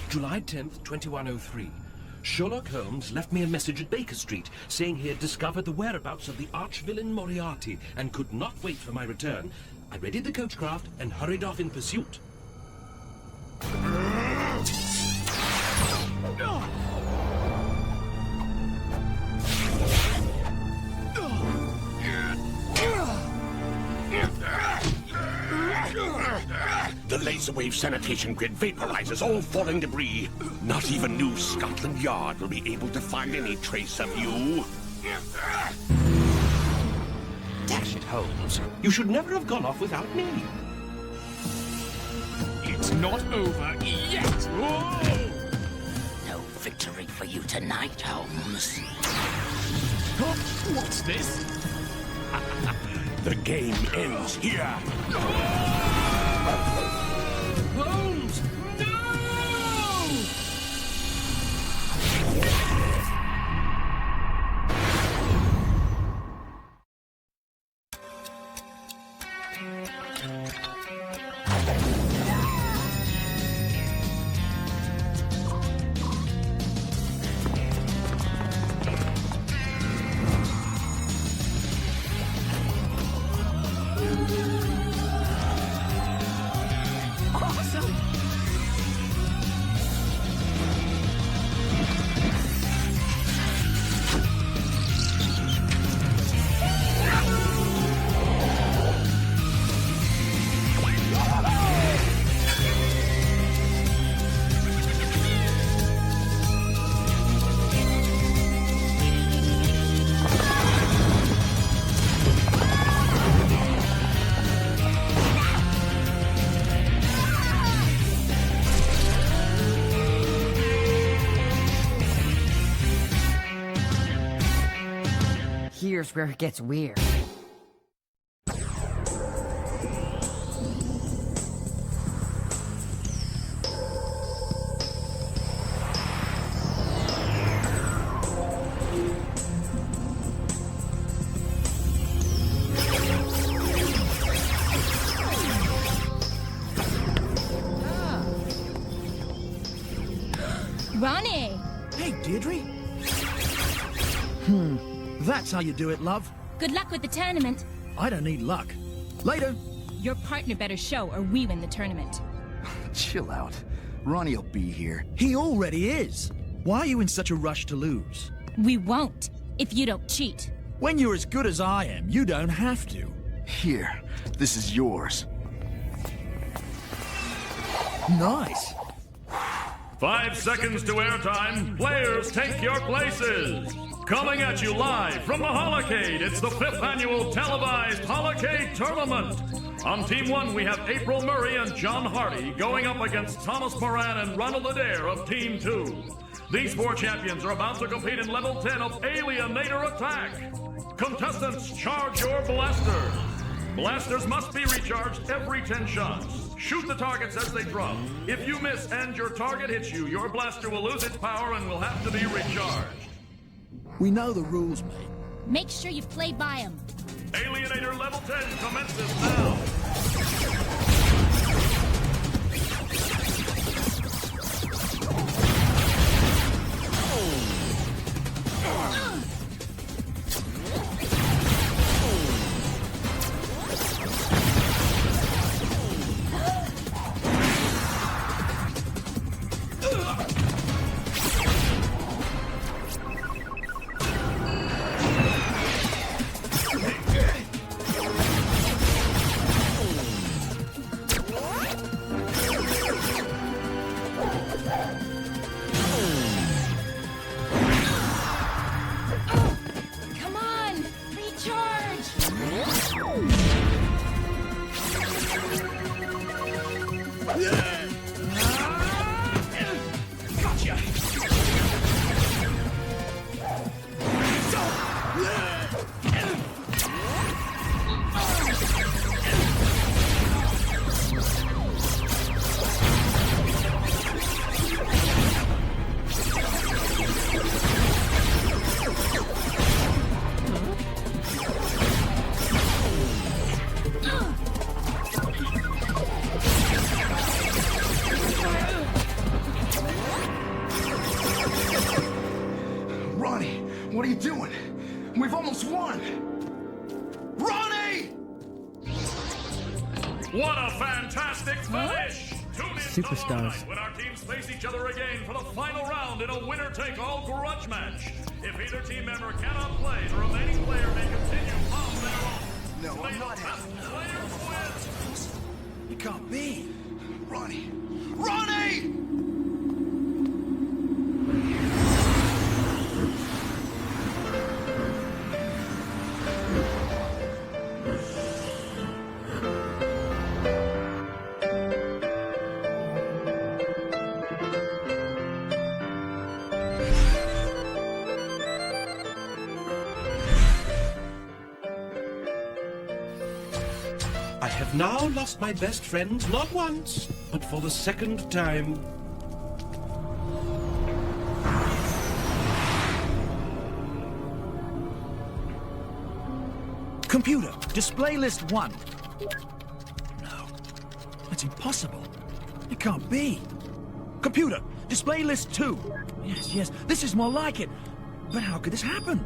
July 10th, 2103. Sherlock Holmes left me a message at Baker Street saying he had discovered the whereabouts of the arch-villain Moriarty and could not wait for my return. I readied the coachcraft and hurried off in pursuit. The laser wave sanitation grid vaporizes all falling debris. Not even New Scotland Yard will be able to find any trace of you. Dash it, Holmes. You should never have gone off without me. It's not over yet! Whoa! No victory for you tonight, Holmes. Huh? What's this? The game ends here. Holmes! No! Here's where it gets weird. Ronnie! Hey, Deirdre. That's how you do it, love. Good luck with the tournament. I don't need luck. Later. Your partner better show or we win the tournament. Chill out. Ronnie'll be here. He already is. Why are you in such a rush to lose? We won't, if you don't cheat. When you're as good as I am, you don't have to. Here, this is yours. Nice. 5 seconds to airtime. Players, take your places. Coming at you live from the Holocade, it's the 5th annual televised Holocade Tournament. On Team 1, we have April Murray and John Hardy going up against Thomas Moran and Ronald Adair of Team 2. These 4 champions are about to compete in Level 10 of Alienator Attack. Contestants, charge your blasters. Blasters must be recharged every 10 shots. Shoot the targets as they drop. If you miss and your target hits you, your blaster will lose its power and will have to be recharged. We know the rules, mate. Make sure you've played by them. Alienator Level 10 commences now. Come on! Recharge! Gotcha! doing? We've almost won! Ronnie! What a fantastic finish! Tune in Superstars. tomorrow night when our teams face each other again for the final round in a winner-take-all grudge match. If either team member cannot play, the remaining player may continue on their own. No, May I'm the not best having that. players win! It can't be. Ronnie! Ronnie! I have now lost my best friend not once, but for the second time. Computer, display list 1. No, that's impossible. It can't be. Computer, display list 2. Yes, this is more like it. But how could this happen?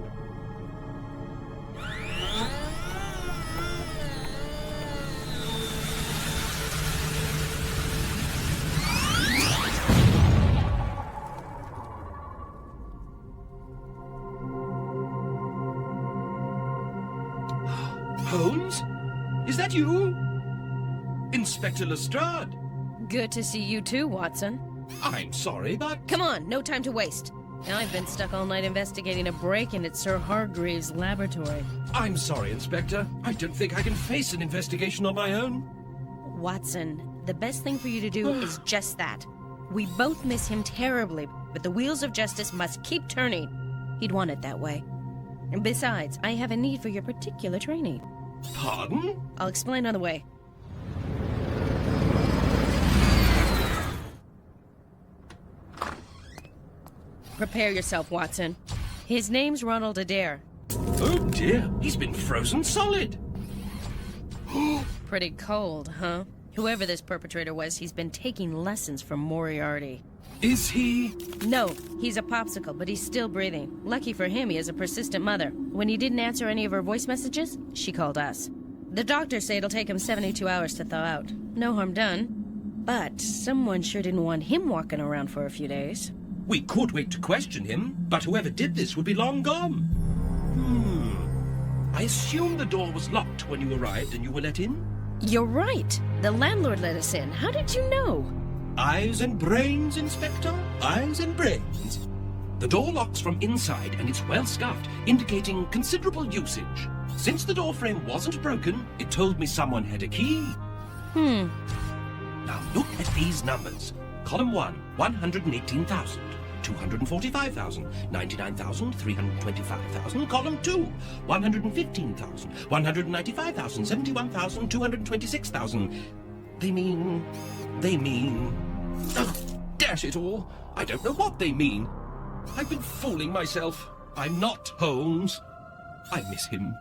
Holmes? Is that you? Inspector Lestrade? Good to see you too, Watson. I'm sorry, but... Come on, no time to waste. I've been stuck all night investigating a break-in at Sir Hargreaves' laboratory. I'm sorry, Inspector. I don't think I can face an investigation on my own. Watson, the best thing for you to do is just that. We both miss him terribly, but the wheels of justice must keep turning. He'd want it that way. And besides, I have a need for your particular training. Pardon? I'll explain on the way. Prepare yourself, Watson. His name's Ronald Adair. Oh dear, he's been frozen solid. Pretty cold, huh? Whoever this perpetrator was, he's been taking lessons from Moriarty. Is he? No, he's a popsicle, but he's still breathing. Lucky for him, he has a persistent mother. When he didn't answer any of her voice messages, she called us. The doctors say it'll take him 72 hours to thaw out. No harm done. But someone sure didn't want him walking around for a few days. We could wait to question him, but whoever did this would be long gone. I assume the door was locked when you arrived and you were let in? You're right. The landlord let us in. How did you know? Eyes and brains, Inspector. Eyes and brains. The door locks from inside and it's well scuffed, indicating considerable usage. Since the door frame wasn't broken, it told me someone had a key. Now look at these numbers. Column 1, 118,000. 245,000, 99,325,000. Column 2, 115,000, 195,000, 71,000, 226,000. They mean... Oh, dash it all. I don't know what they mean. I've been fooling myself. I'm not Holmes. I miss him.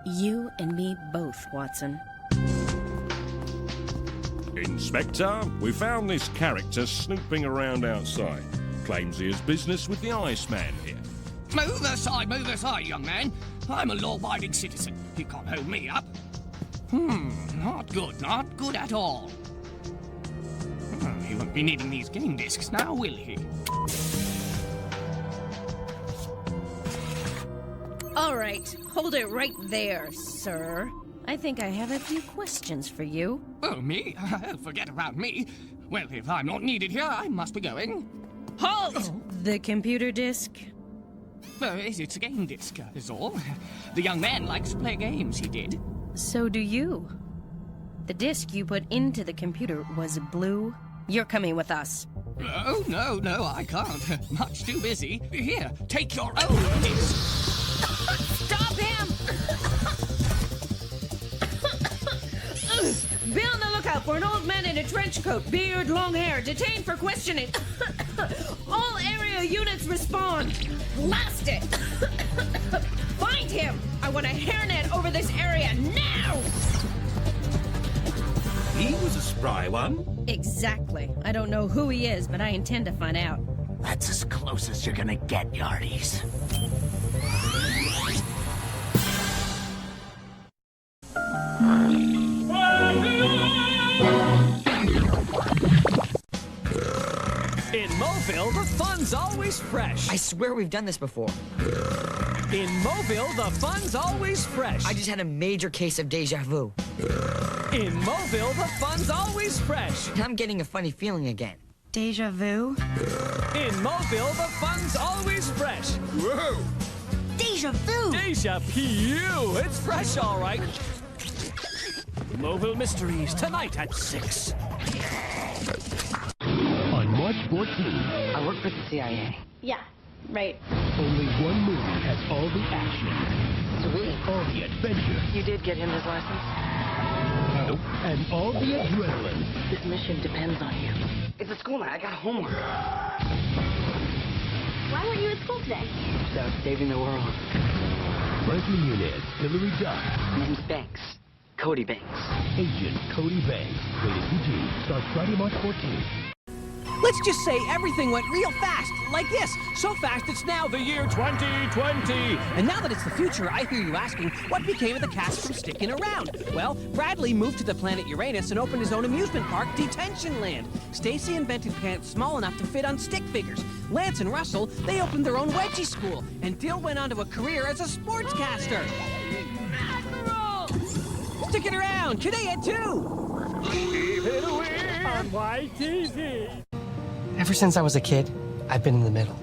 You and me both, Watson. Inspector, we found this character snooping around outside. Claims he has business with the Iceman here. Move aside, young man. I'm a law-abiding citizen. You can't hold me up. Not good at all. He won't be needing these game discs now, will he? All right, hold it right there, sir. I think I have a few questions for you. Oh, me? Forget about me. Well, if I'm not needed here, I must be going. Halt! The computer disk? It's a game disc, is all. The young man likes to play games, he did. So do you. The disk you put into the computer was blue. You're coming with us. Oh, no, I can't. Much too busy. Here, take your own disc. Stop him! Be on the lookout for an old man in a trench coat, beard, long hair, detained for questioning. All area units respond. Blast it! Find him! I want a hairnet over this area now! He was a spry one. Exactly. I don't know who he is, but I intend to find out. That's as close as you're gonna get, Yardies. In Mobile, the fun's always fresh. I swear we've done this before. In Mobile, the fun's always fresh. I just had a major case of deja vu. In Mobile, the fun's always fresh. I'm getting a funny feeling again. Deja vu? In Mobile, the fun's always fresh. Whoa! Deja vu! Deja pu! It's fresh, all right. Mobile Mysteries, tonight at 6. On March 14th, I work for the CIA. Yeah, right. only one movie has all the action, Sweet. all the adventure, You did get him his license? and all the adrenaline. This mission depends on you. It's a school night. I got homework. Why weren't you at school today? Just out saving the world. Frankie Muniz, Hillary Duff, Name's Banks. Cody Banks. Agent Cody Banks. Rated PG. Starts Friday, March 14th. Let's just say everything went real fast, like this. So fast it's now the year 2020. And now that it's the future, I hear you asking, what became of the cast from sticking around? Well, Bradley moved to the planet Uranus and opened his own amusement park, Detention Land. Stacy invented pants small enough to fit on stick figures. Lance and Russell, they opened their own wedgie school. And Dill went on to a career as a sportscaster. Stick it around, Kinea too. Keep it away on YTV. Ever since I was a kid, I've been in the middle.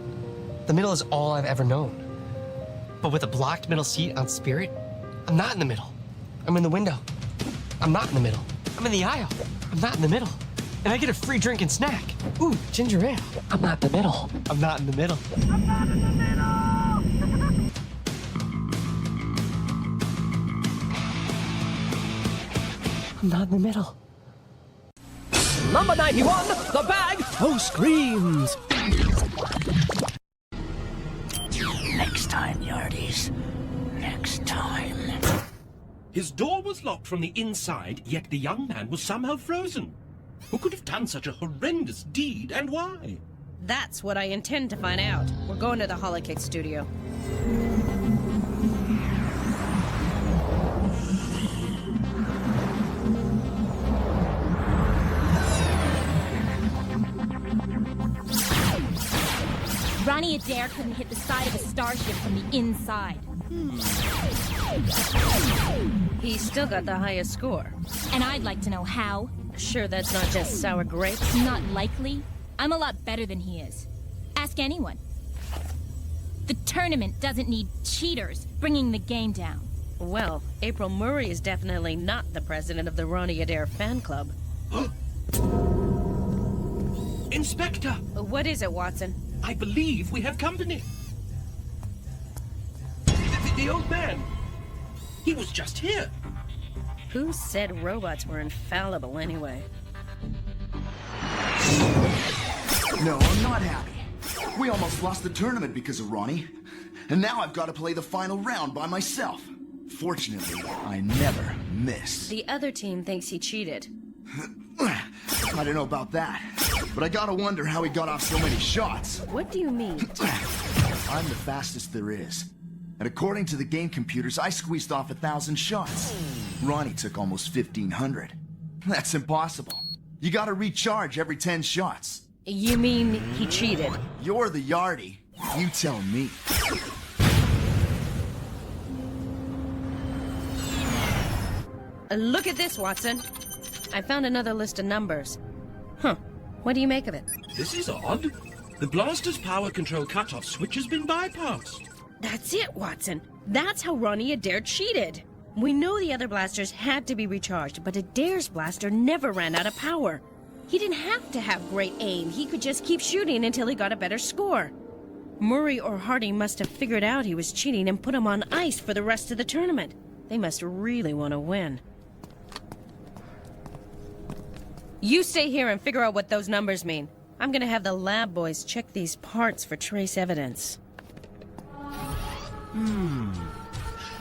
The middle is all I've ever known. But with a blocked middle seat on Spirit, I'm not in the middle. I'm in the window. I'm not in the middle. I'm in the aisle. I'm not in the middle. And I get a free drink and snack. Ooh, ginger ale. I'm not in the middle. I'm not in the middle. I'm not in the middle! I'm not in the middle. Number 91, the bag who screams. Next time, Yardies. Next time. His door was locked from the inside, yet the young man was somehow frozen. Who could have done such a horrendous deed, and why? That's what I intend to find out. We're going to the Holokick studio. Ronnie Adair couldn't hit the side of a starship from the inside. He's still got the highest score. And I'd like to know how. Sure that's not just sour grapes? Not likely. I'm a lot better than he is. Ask anyone. The tournament doesn't need cheaters bringing the game down. Well, April Murray is definitely not the president of the Ronnie Adair fan club. Inspector! What is it, Watson? I believe we have company. The old man. He was just here. Who said robots were infallible anyway? No, I'm not happy. We almost lost the tournament because of Ronnie. And now I've got to play the final round by myself. Fortunately, I never miss. The other team thinks he cheated. I don't know about that, but I gotta wonder how he got off so many shots. What do you mean? I'm the fastest there is. And according to the game computers, I squeezed off 1,000 shots. Ronnie took almost 1,500. That's impossible. You gotta recharge every 10 shots. You mean he cheated? You're the Yardie. You tell me. Look at this, Watson. I found another list of numbers. Huh. What do you make of it? This is odd. The blaster's power control cutoff switch has been bypassed. That's it, Watson. That's how Ronnie Adair cheated. We know the other blasters had to be recharged, but Adair's blaster never ran out of power. He didn't have to have great aim. He could just keep shooting until he got a better score. Murray or Harding must have figured out he was cheating and put him on ice for the rest of the tournament. They must really want to win. You stay here and figure out what those numbers mean. I'm gonna have the lab boys check these parts for trace evidence.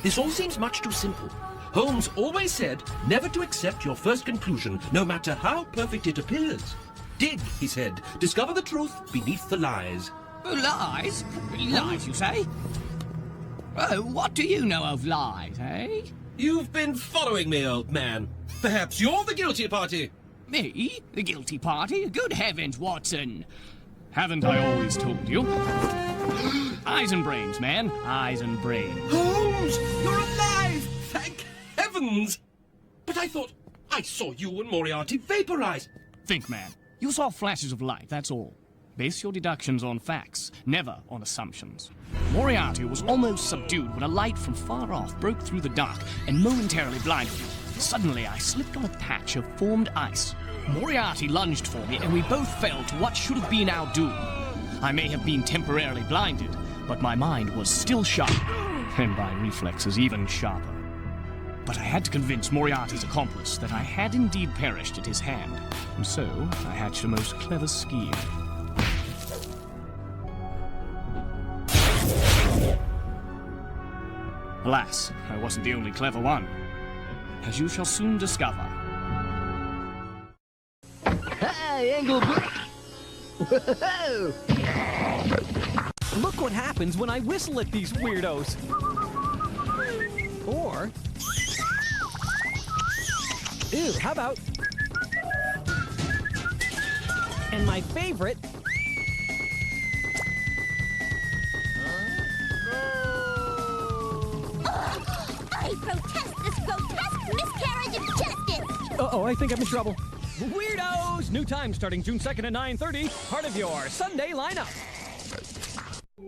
This all seems much too simple. Holmes always said never to accept your first conclusion, no matter how perfect it appears. Dig, he said, discover the truth beneath the lies. Lies? Lies, you say? Oh, what do you know of lies, eh? You've been following me, old man. Perhaps you're the guilty party. Me? The guilty party? Good heavens, Watson! Haven't I always told you? Eyes and brains, man. Eyes and brains. Holmes, you're alive! Thank heavens! But I thought I saw you and Moriarty vaporize. Think, man. You saw flashes of light, that's all. Base your deductions on facts, never on assumptions. Moriarty was almost subdued when a light from far off broke through the dark and momentarily blinded me. Suddenly, I slipped on a patch of formed ice. Moriarty lunged for me, and we both fell to what should have been our doom. I may have been temporarily blinded, but my mind was still sharp, and my reflexes even sharper. But I had to convince Moriarty's accomplice that I had indeed perished at his hand, and so I hatched a most clever scheme. Alas, I wasn't the only clever one, as you shall soon discover. Hey, Engelbert! Whoa! Look what happens when I whistle at these weirdos. Or... Ew, how about... And my favorite... I protest this grotesque miscarriage of justice! Uh-oh, I think I'm in trouble. Weirdos! New time starting June 2nd at 9:30. Part of your Sunday lineup.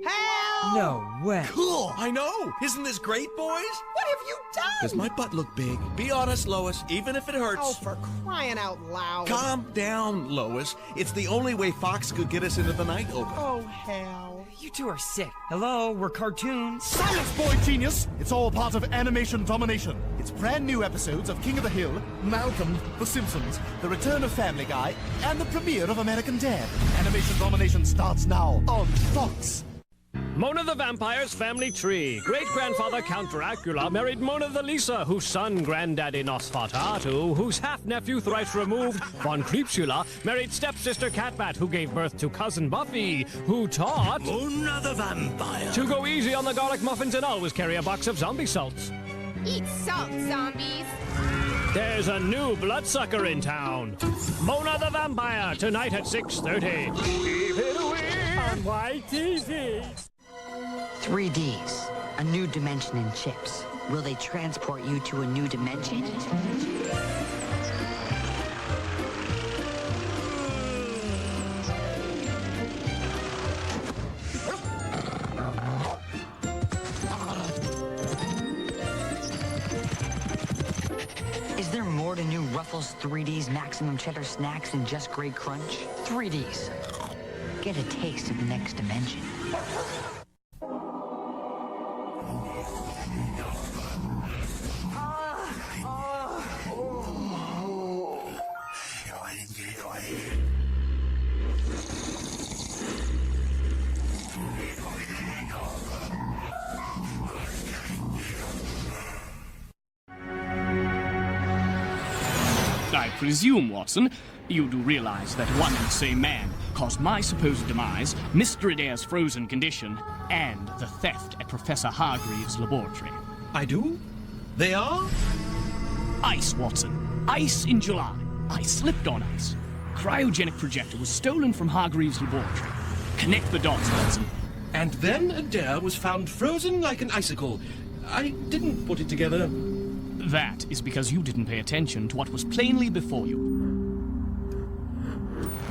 Help! No way. Cool! I know! Isn't this great, boys? What have you done? Does my butt look big? Be honest, Lois, even if it hurts. Oh, for crying out loud. Calm down, Lois. It's the only way Fox could get us into the night open. Oh, hell. You two are sick. Hello, we're cartoons. Silence, boy genius! It's all part of Animation Domination. It's brand new episodes of King of the Hill, Malcolm, The Simpsons, The Return of Family Guy, and the premiere of American Dad. Animation Domination starts now on Fox. Mona the Vampire's family tree. Great-grandfather Count Dracula married Mona the Lisa, whose son, Granddaddy Nosferatu, whose half-nephew thrice removed, Von Creepsula, married stepsister Catbat, who gave birth to cousin Buffy, who taught... Mona the Vampire. To go easy on the garlic muffins and always carry a box of zombie salts. Eat salt, zombies. There's a new bloodsucker in town. Mona the Vampire, tonight at 6:30. Keep it away on YTV. 3Ds, a new dimension in chips. Will they transport you to a new dimension? Is there more to new Ruffles 3Ds Maximum Cheddar Snacks than just Great Crunch? 3Ds. Get a taste of the next dimension. I presume, Watson, you do realize that one and the same man caused my supposed demise, Mr. Adair's frozen condition, and the theft at Professor Hargreaves' laboratory. I do? They are? Ice, Watson. Ice in July. I slipped on ice. Cryogenic projector was stolen from Hargreaves' laboratory. Connect the dots, Watson. And then Adair was found frozen like an icicle. I didn't put it together. That is because you didn't pay attention to what was plainly before you.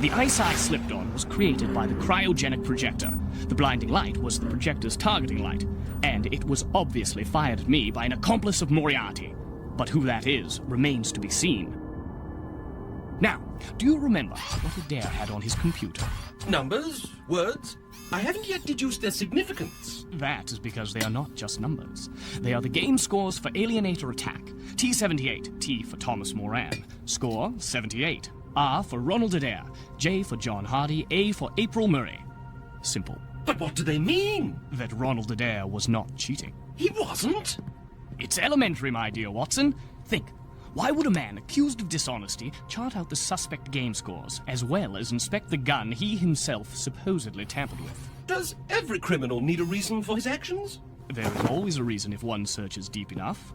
The ice I slipped on was created by the cryogenic projector. The blinding light was the projector's targeting light, and it was obviously fired at me by an accomplice of Moriarty. But who that is remains to be seen. Now, do you remember what Adair had on his computer? Numbers? Words? I haven't yet deduced their significance. That is because they are not just numbers. They are the game scores for Alienator Attack. T78, T for Thomas Moran. Score, 78. R for Ronald Adair. J for John Hardy. A for April Murray. Simple. But what do they mean? That Ronald Adair was not cheating. He wasn't? It's elementary, my dear Watson. Think. Why would a man accused of dishonesty chart out the suspect game scores, as well as inspect the gun he himself supposedly tampered with? Does every criminal need a reason for his actions? There is always a reason if one searches deep enough.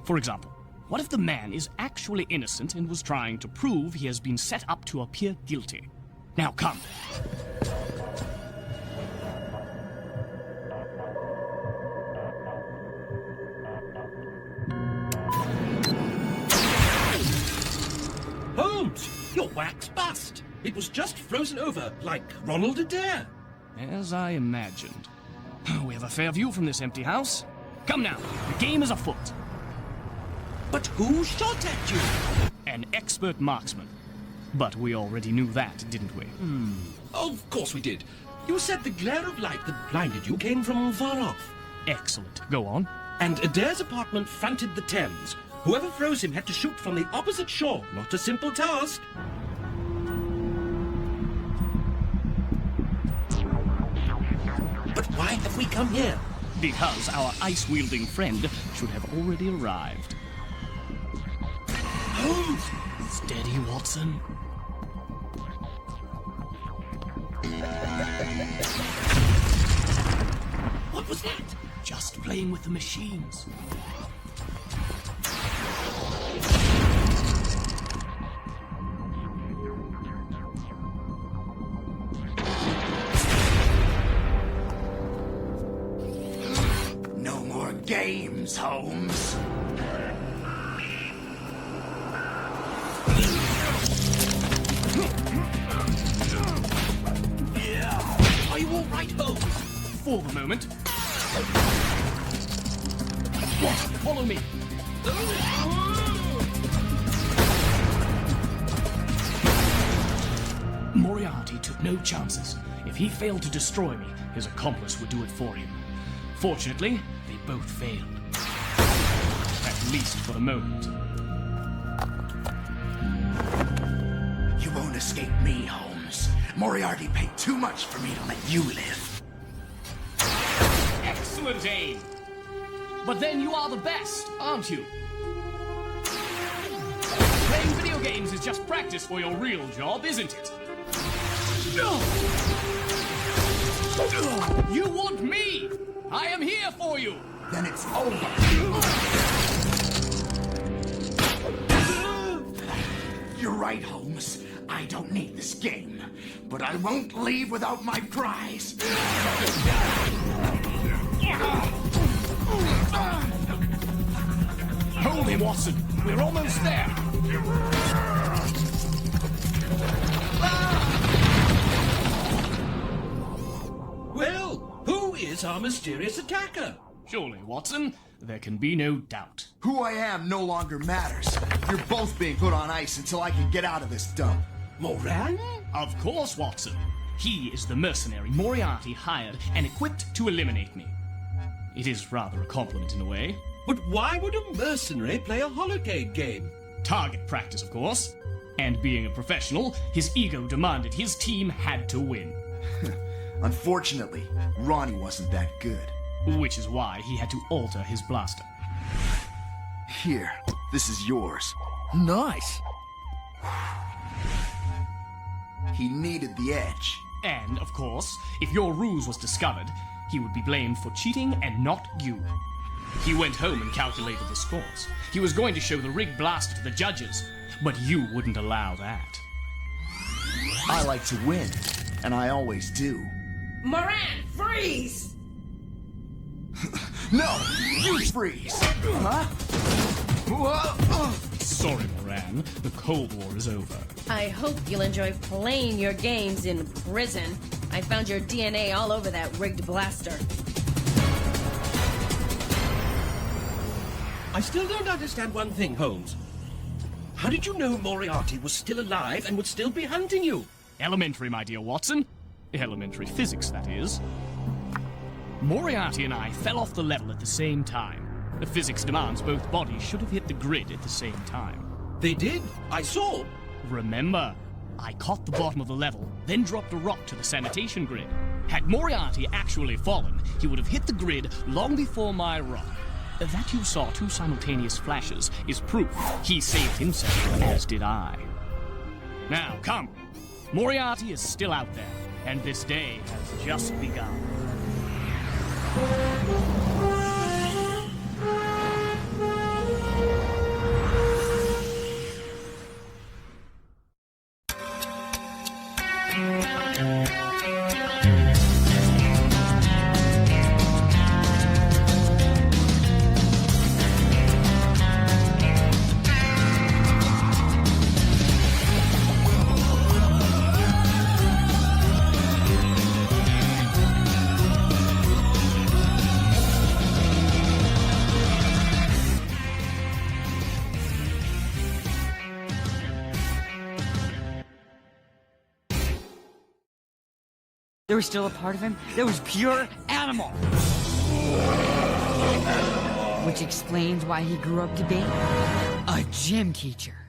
For example, what if the man is actually innocent and was trying to prove he has been set up to appear guilty? Now come. Holmes, your wax bust. It was just frozen over, like Ronald Adair. As I imagined. We have a fair view from this empty house. Come now, the game is afoot. But who shot at you? An expert marksman. But we already knew that, didn't we? Of course we did. You said the glare of light that blinded you came from far off. Excellent. Go on. And Adair's apartment fronted the Thames. Whoever froze him had to shoot from the opposite shore. Not a simple task. But why have we come here? Because our ice-wielding friend should have already arrived. Holmes! Steady, Watson. What was that? Just playing with the machines. No more games, Holmes. Are you all right, Holmes? For the moment. Watson, follow me. Moriarty took no chances. If he failed to destroy me, his accomplice would do it for him. Fortunately, they both failed. At least for the moment. You won't escape me, Holmes. Moriarty paid too much for me to let you live. Excellent aim! But then you are the best, aren't you? Playing video games is just practice for your real job, isn't it? You want me! I am here for you! Then it's over. You're right, Holmes. I don't need this game. But I won't leave without my prize. Hold him, Watson. We're almost there. Well, who is our mysterious attacker? Surely, Watson, there can be no doubt. Who I am no longer matters. You're both being put on ice until I can get out of this dump. Moran? Of course, Watson. He is the mercenary Moriarty hired and equipped to eliminate me. It is rather a compliment in a way. But why would a mercenary play a Holocade game? Target practice, of course. And being a professional, his ego demanded his team had to win. Unfortunately, Ronnie wasn't that good. Which is why he had to alter his blaster. Here, this is yours. Nice. He needed the edge. And, of course, if your ruse was discovered, he would be blamed for cheating and not you. He went home and calculated the scores. He was going to show the rigged blaster to the judges, but you wouldn't allow that. I like to win, and I always do. Moran, freeze! No! You freeze! Huh? Sorry, Moran. The Cold War is over. I hope you'll enjoy playing your games in prison. I found your DNA all over that rigged blaster. I still don't understand one thing, Holmes. How did you know Moriarty was still alive and would still be hunting you? Elementary, my dear Watson. Elementary physics, that is. Moriarty and I fell off the level at the same time. The physics demands both bodies should have hit the grid at the same time. They did. I saw. Remember, I caught the bottom of the level, then dropped a rock to the sanitation grid. Had Moriarty actually fallen, he would have hit the grid long before my rock. That you saw two simultaneous flashes is proof he saved himself, as did I. Now, come. Moriarty is still out there, and this day has just begun. There was still a part of him that was pure animal. Which explains why he grew up to be a gym teacher.